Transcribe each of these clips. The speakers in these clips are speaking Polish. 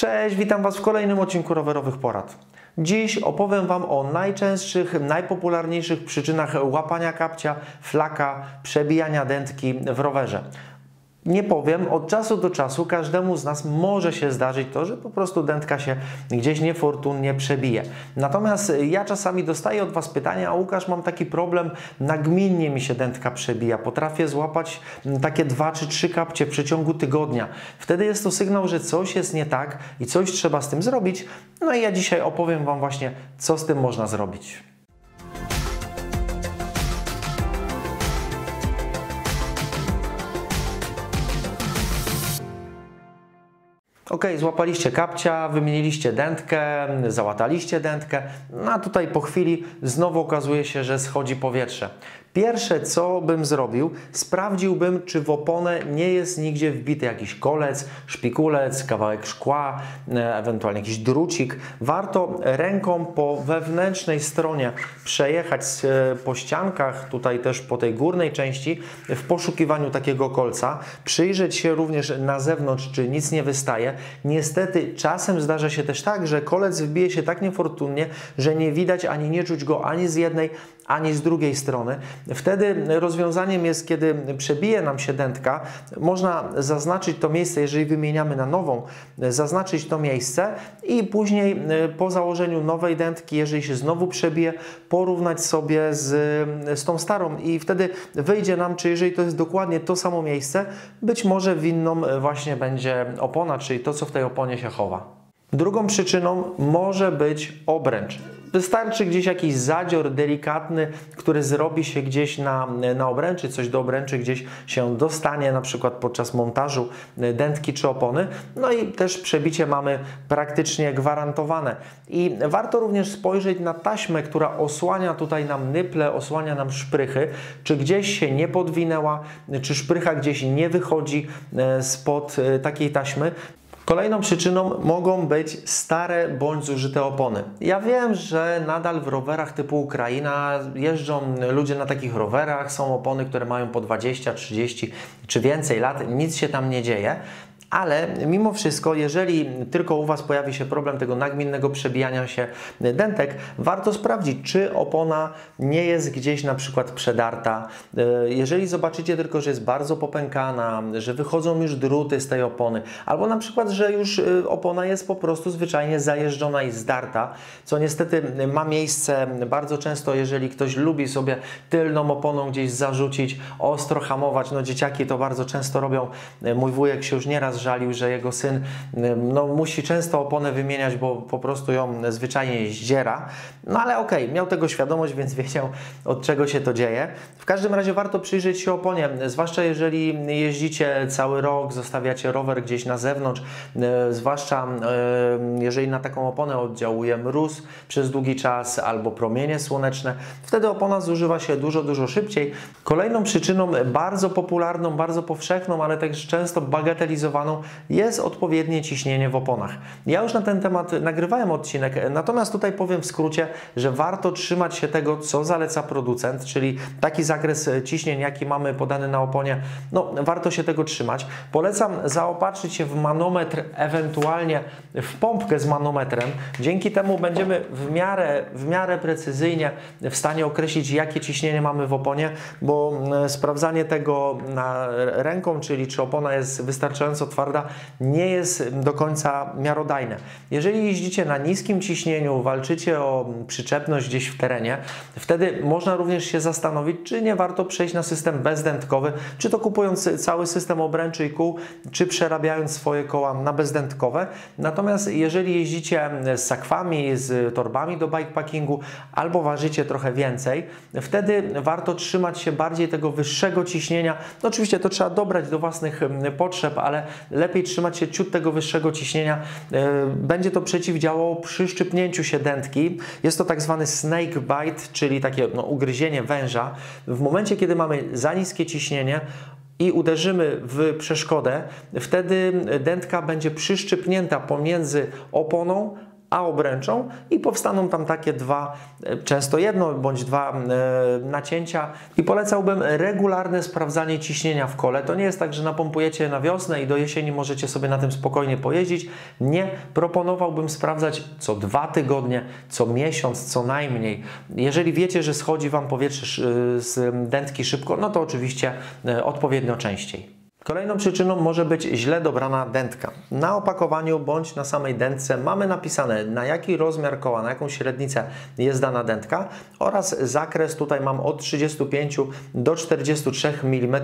Cześć, witam Was w kolejnym odcinku Rowerowych Porad. Dziś opowiem Wam o najczęstszych, najpopularniejszych przyczynach łapania kapcia, flaka, przebijania dętki w rowerze. Nie powiem, od czasu do czasu każdemu z nas może się zdarzyć to, że po prostu dętka się gdzieś niefortunnie przebije. Natomiast ja czasami dostaję od Was pytania: a Łukasz, mam taki problem, nagminnie mi się dętka przebija, potrafię złapać takie 2 czy 3 kapcie w przeciągu tygodnia. Wtedy jest to sygnał, że coś jest nie tak i coś trzeba z tym zrobić. No i ja dzisiaj opowiem Wam właśnie, co z tym można zrobić. Ok, złapaliście kapcia, wymieniliście dętkę, załataliście dętkę, no a tutaj po chwili znowu okazuje się, że schodzi powietrze. Pierwsze, co bym zrobił, sprawdziłbym, czy w oponę nie jest nigdzie wbity jakiś kolec, szpikulec, kawałek szkła, ewentualnie jakiś drucik. Warto ręką po wewnętrznej stronie przejechać po ściankach, tutaj też po tej górnej części, w poszukiwaniu takiego kolca. Przyjrzeć się również na zewnątrz, czy nic nie wystaje. Niestety czasem zdarza się też tak, że kolec wbije się tak niefortunnie, że nie widać ani nie czuć go ani z jednej, ani z drugiej strony. Wtedy rozwiązaniem jest, kiedy przebije nam się dętka, można zaznaczyć to miejsce, jeżeli wymieniamy na nową, zaznaczyć to miejsce i później po założeniu nowej dętki, jeżeli się znowu przebije, porównać sobie z tą starą i wtedy wyjdzie nam, czy jeżeli to jest dokładnie to samo miejsce, być może winną właśnie będzie opona, czyli to, co w tej oponie się chowa. Drugą przyczyną może być obręcz. Wystarczy gdzieś jakiś zadzior delikatny, który zrobi się gdzieś na obręczy, coś do obręczy gdzieś się dostanie, na przykład podczas montażu dętki czy opony. No i też przebicie mamy praktycznie gwarantowane. I warto również spojrzeć na taśmę, która osłania tutaj nam nyple, osłania nam szprychy, czy gdzieś się nie podwinęła, czy szprycha gdzieś nie wychodzi spod takiej taśmy. Kolejną przyczyną mogą być stare bądź zużyte opony. Ja wiem, że nadal w rowerach typu Ukraina jeżdżą ludzie na takich rowerach, są opony, które mają po 20, 30 czy więcej lat, nic się tam nie dzieje. Ale mimo wszystko, jeżeli tylko u Was pojawi się problem tego nagminnego przebijania się dętek, warto sprawdzić, czy opona nie jest gdzieś na przykład przedarta. Jeżeli zobaczycie tylko, że jest bardzo popękana, że wychodzą już druty z tej opony, albo na przykład, że już opona jest po prostu zwyczajnie zajeżdżona i zdarta, co niestety ma miejsce bardzo często, jeżeli ktoś lubi sobie tylną oponą gdzieś zarzucić, ostro hamować. No dzieciaki to bardzo często robią. Mój wujek się już nieraz żalił, że jego syn musi często oponę wymieniać, bo po prostu ją zwyczajnie zdziera. No ale okej, miał tego świadomość, więc wiedział, od czego się to dzieje. W każdym razie warto przyjrzeć się oponie, zwłaszcza jeżeli jeździcie cały rok, zostawiacie rower gdzieś na zewnątrz, zwłaszcza jeżeli na taką oponę oddziałuje mróz przez długi czas albo promienie słoneczne, wtedy opona zużywa się dużo szybciej. Kolejną przyczyną bardzo popularną, bardzo powszechną, ale też często bagatelizowaną jest odpowiednie ciśnienie w oponach. Ja już na ten temat nagrywałem odcinek, natomiast tutaj powiem w skrócie, że warto trzymać się tego, co zaleca producent, czyli taki zakres ciśnień, jaki mamy podany na oponie, warto się tego trzymać. Polecam zaopatrzyć się w manometr, ewentualnie w pompkę z manometrem. Dzięki temu będziemy w miarę precyzyjnie w stanie określić, jakie ciśnienie mamy w oponie, bo sprawdzanie tego ręką, czyli czy opona jest wystarczająco twarda, nie jest do końca miarodajne. Jeżeli jeździcie na niskim ciśnieniu, walczycie o przyczepność gdzieś w terenie, wtedy można również się zastanowić, czy nie warto przejść na system bezdętkowy, czy to kupując cały system obręczy i kół, czy przerabiając swoje koła na bezdętkowe. Natomiast jeżeli jeździcie z sakwami, z torbami do bikepackingu, albo ważycie trochę więcej, wtedy warto trzymać się bardziej tego wyższego ciśnienia. No oczywiście to trzeba dobrać do własnych potrzeb, ale lepiej trzymać się ciut tego wyższego ciśnienia. Będzie to przeciwdziałało przy szczypnięciu się dętki. Jest to tak zwany snake bite, czyli takie ugryzienie węża. W momencie, kiedy mamy za niskie ciśnienie i uderzymy w przeszkodę, wtedy dętka będzie przyszczypnięta pomiędzy oponą a obręczą i powstaną tam takie dwa, często jedno bądź dwa nacięcia i polecałbym regularne sprawdzanie ciśnienia w kole. To nie jest tak, że napompujecie na wiosnę i do jesieni możecie sobie na tym spokojnie pojeździć. Nie, proponowałbym sprawdzać co 2 tygodnie, co miesiąc, co najmniej. Jeżeli wiecie, że schodzi Wam powietrze z dętki szybko, no to oczywiście odpowiednio częściej. Kolejną przyczyną może być źle dobrana dętka. Na opakowaniu bądź na samej dętce mamy napisane, na jaki rozmiar koła, na jaką średnicę jest dana dętka oraz zakres. Tutaj mam od 35 do 43 mm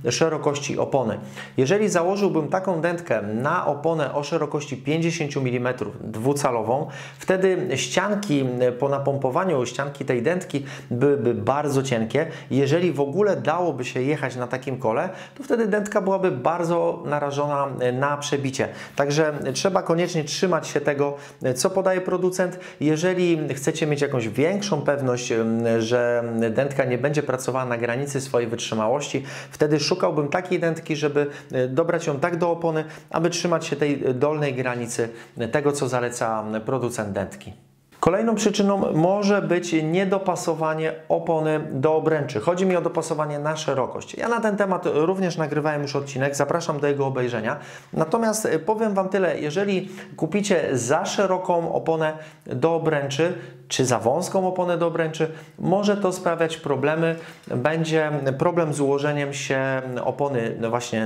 szerokości opony. Jeżeli założyłbym taką dętkę na oponę o szerokości 50 mm dwucalową, wtedy ścianki po napompowaniu, ścianki tej dętki byłyby bardzo cienkie. Jeżeli w ogóle dałoby się jechać na takim kole, to wtedy dętka byłaby bardzo narażona na przebicie. Także trzeba koniecznie trzymać się tego, co podaje producent. Jeżeli chcecie mieć jakąś większą pewność, że dętka nie będzie pracowała na granicy swojej wytrzymałości, wtedy szukałbym takiej dętki, żeby dobrać ją tak do opony, aby trzymać się tej dolnej granicy tego, co zaleca producent dętki. Kolejną przyczyną może być niedopasowanie opony do obręczy. Chodzi mi o dopasowanie na szerokość. Ja na ten temat również nagrywałem już odcinek, zapraszam do jego obejrzenia. Natomiast powiem Wam tyle, jeżeli kupicie za szeroką oponę do obręczy, czy za wąską oponę do obręczy, może to sprawiać problemy. Będzie problem z ułożeniem się opony właśnie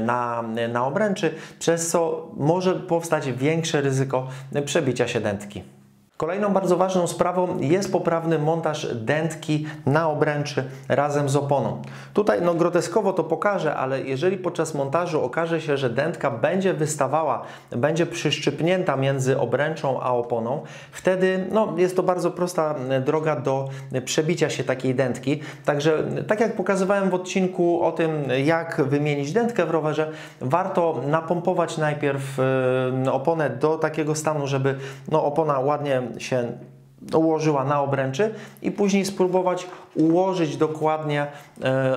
na obręczy, przez co może powstać większe ryzyko przebicia się dętki. Kolejną bardzo ważną sprawą jest poprawny montaż dętki na obręczy razem z oponą. Tutaj groteskowo to pokażę, ale jeżeli podczas montażu okaże się, że dętka będzie wystawała, będzie przyszczypnięta między obręczą a oponą, wtedy jest to bardzo prosta droga do przebicia się takiej dętki. Także tak jak pokazywałem w odcinku o tym, jak wymienić dętkę w rowerze, warto napompować najpierw oponę do takiego stanu, żeby opona ładnie się ułożyła na obręczy i później spróbować ułożyć dokładnie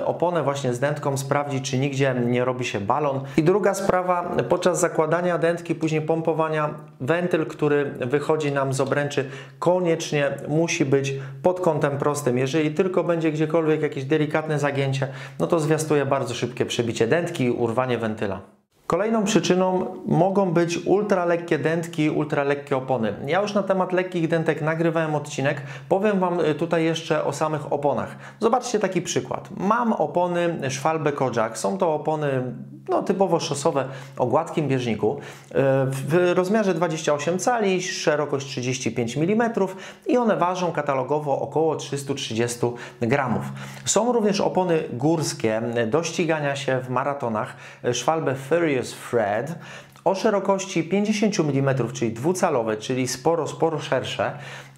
oponę właśnie z dętką, sprawdzić, czy nigdzie nie robi się balon. I druga sprawa, podczas zakładania dętki, później pompowania, wentyl, który wychodzi nam z obręczy, koniecznie musi być pod kątem prostym. Jeżeli tylko będzie gdziekolwiek jakieś delikatne zagięcie, no to zwiastuje bardzo szybkie przebicie dętki i urwanie wentyla. Kolejną przyczyną mogą być ultralekkie dętki, ultralekkie opony. Ja już na temat lekkich dętek nagrywałem odcinek. Powiem Wam tutaj jeszcze o samych oponach. Zobaczcie taki przykład. Mam opony Schwalbe Kojak. Są to opony typowo szosowe o gładkim bieżniku w rozmiarze 28 cali, szerokość 35 mm i one ważą katalogowo około 330 gramów. Są również opony górskie do ścigania się w maratonach Schwalbe Furious Thread o szerokości 50 mm, czyli dwucalowe, czyli sporo szersze.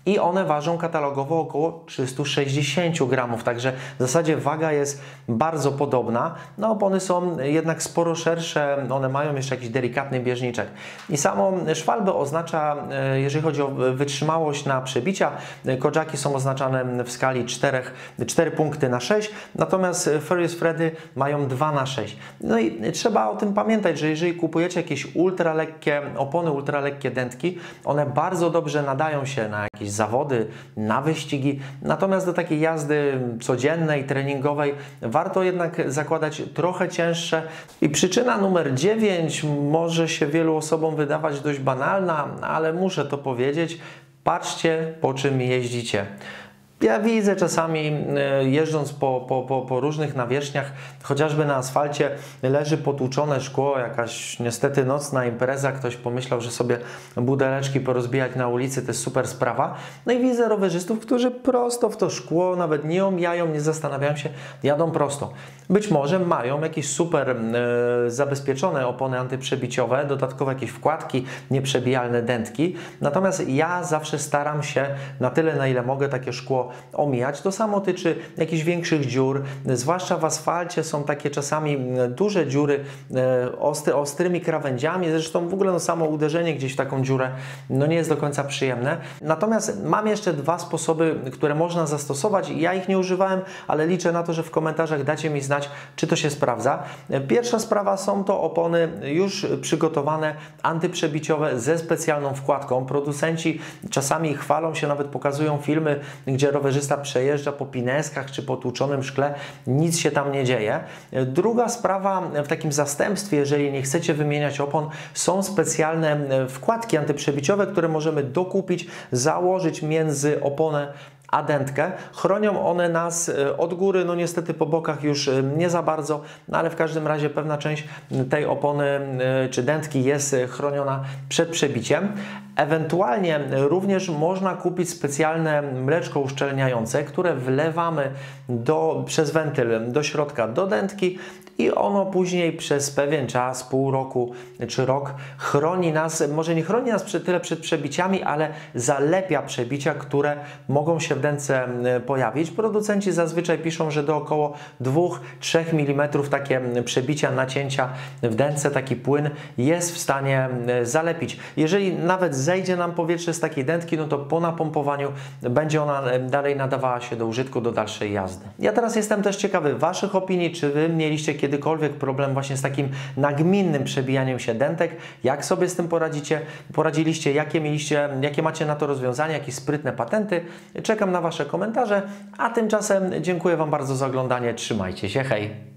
I one ważą katalogowo około 360 gramów, także w zasadzie waga jest bardzo podobna. Opony są jednak sporo szersze, one mają jeszcze jakiś delikatny bieżniczek. I samo Schwalbe oznacza, jeżeli chodzi o wytrzymałość na przebicia, Kojaki są oznaczane w skali 4 punkty na 6, natomiast Furious Thready mają 2 na 6. I trzeba o tym pamiętać, że jeżeli kupujecie jakieś ultralekkie opony, ultralekkie dętki, one bardzo dobrze nadają się na jakieś zawody, na wyścigi, natomiast do takiej jazdy codziennej, treningowej warto jednak zakładać trochę cięższe. I przyczyna numer 9 może się wielu osobom wydawać dość banalna, ale muszę to powiedzieć, patrzcie, po czym jeździcie. Ja widzę czasami, jeżdżąc po różnych nawierzchniach, chociażby na asfalcie, leży potłuczone szkło, jakaś niestety nocna impreza, ktoś pomyślał, że sobie buteleczki porozbijać na ulicy, to jest super sprawa. I widzę rowerzystów, którzy prosto w to szkło, nawet nie omijają, nie zastanawiają się, jadą prosto. Być może mają jakieś super zabezpieczone opony antyprzebiciowe, dodatkowo jakieś wkładki, nieprzebijalne dętki, natomiast ja zawsze staram się na tyle, na ile mogę, takie szkło należało omijać. To samo tyczy jakichś większych dziur, zwłaszcza w asfalcie są takie czasami duże dziury ostrymi krawędziami, zresztą w ogóle samo uderzenie gdzieś w taką dziurę nie jest do końca przyjemne. Natomiast mam jeszcze dwa sposoby, które można zastosować. Ja ich nie używałem, ale liczę na to, że w komentarzach dacie mi znać, czy to się sprawdza. Pierwsza sprawa są to opony już przygotowane, antyprzebiciowe ze specjalną wkładką. Producenci czasami chwalą się, nawet pokazują filmy, gdzie rowerzysta przejeżdża po pineskach czy po tłuczonym szkle, nic się tam nie dzieje. Druga sprawa w takim zastępstwie, jeżeli nie chcecie wymieniać opon, są specjalne wkładki antyprzebiciowe, które możemy dokupić, założyć między oponę a dętkę. Chronią one nas od góry, niestety po bokach już nie za bardzo, ale w każdym razie pewna część tej opony czy dętki jest chroniona przed przebiciem. Ewentualnie również można kupić specjalne mleczko uszczelniające, które wlewamy przez wentyl do środka do dętki i ono później przez pewien czas, pół roku czy rok chroni nas, może nie chroni nas tyle przed przebiciami, ale zalepia przebicia, które mogą się w dętce pojawić. Producenci zazwyczaj piszą, że do około 2-3 mm takie przebicia, nacięcia w dętce, taki płyn jest w stanie zalepić. Jeżeli nawet zejdzie nam powietrze z takiej dętki, to po napompowaniu będzie ona dalej nadawała się do użytku, do dalszej jazdy. Ja teraz jestem też ciekawy Waszych opinii, czy Wy mieliście kiedykolwiek problem właśnie z takim nagminnym przebijaniem się dętek, jak sobie z tym poradziliście, jakie macie na to rozwiązania, jakieś sprytne patenty. Czekam na Wasze komentarze, a tymczasem dziękuję Wam bardzo za oglądanie, trzymajcie się, hej!